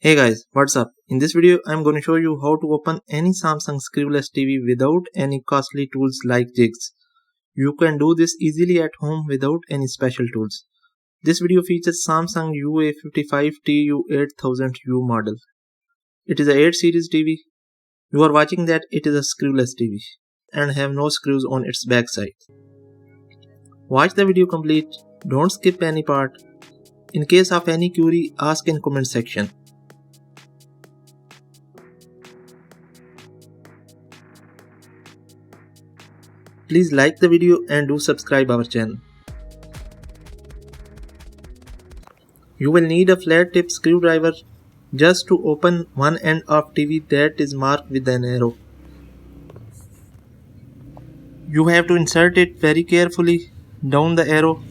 Hey guys, what's up? In this video, I'm going to show you how to open any Samsung Screwless TV without any costly tools like jigs. You can do this easily at home without any special tools. This video features Samsung UA55 TU8000 model. It is a 8 series TV. You are watching that it is a screwless TV and have no screws on its backside. Watch the video complete. Don't skip any part. In case of any query, ask in comment section. Please like the video and do subscribe our channel. You will need a flat tip screwdriver just to open one end of TV that is marked with an arrow. You have to insert it very carefully down the arrow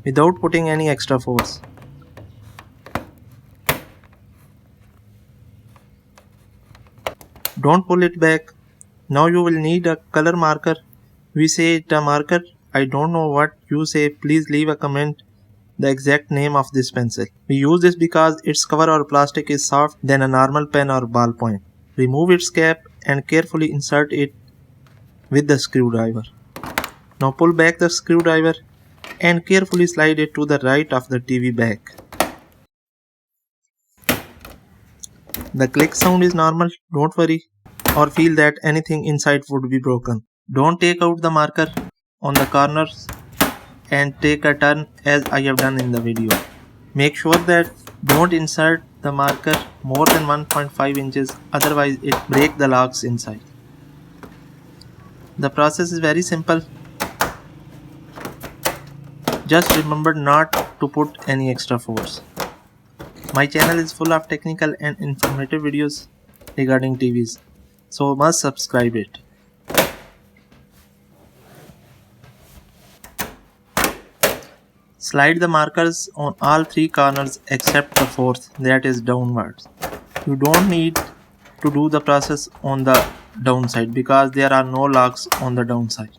without putting any extra force. Don't pull it back. Now you will need a color marker. We say it a marker. I don't know what you say. Please leave a comment the exact name of this pencil. We use this because its cover or plastic is soft than a normal pen or ballpoint. Remove its cap and carefully insert it with the screwdriver. Now pull back the screwdriver and carefully slide it to the right of the TV back. The click sound is normal, don't worry or feel that anything inside would be broken. Don't take out the marker on the corners and take a turn as I have done in the video. Make sure that don't insert the marker more than 1.5 inches, otherwise it breaks the locks inside. The process is very simple. Just remember not to put any extra force. My channel is full of technical and informative videos regarding TVs, so must subscribe it. Slide the markers on all three corners except the fourth, that is downwards. You don't need to do the process on the downside because there are no locks on the downside.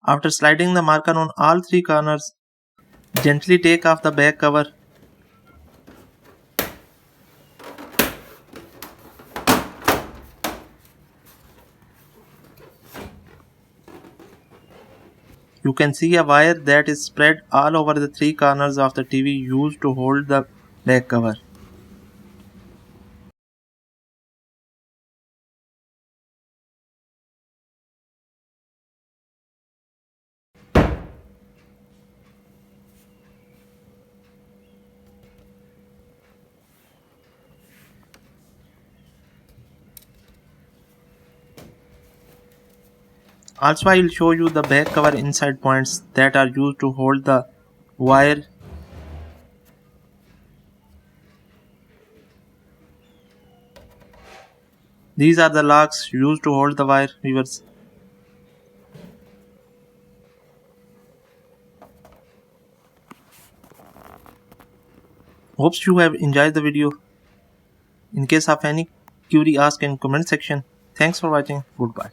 After sliding the marker on all three corners, gently take off the back cover. You can see a wire that is spread all over the three corners of the TV used to hold the back cover. Also, I will show you the back cover inside points that are used to hold the wire. These are the locks used to hold the wire, viewers. Hopes you have enjoyed the video. In case of any query, ask in comment section. Thanks for watching. Goodbye.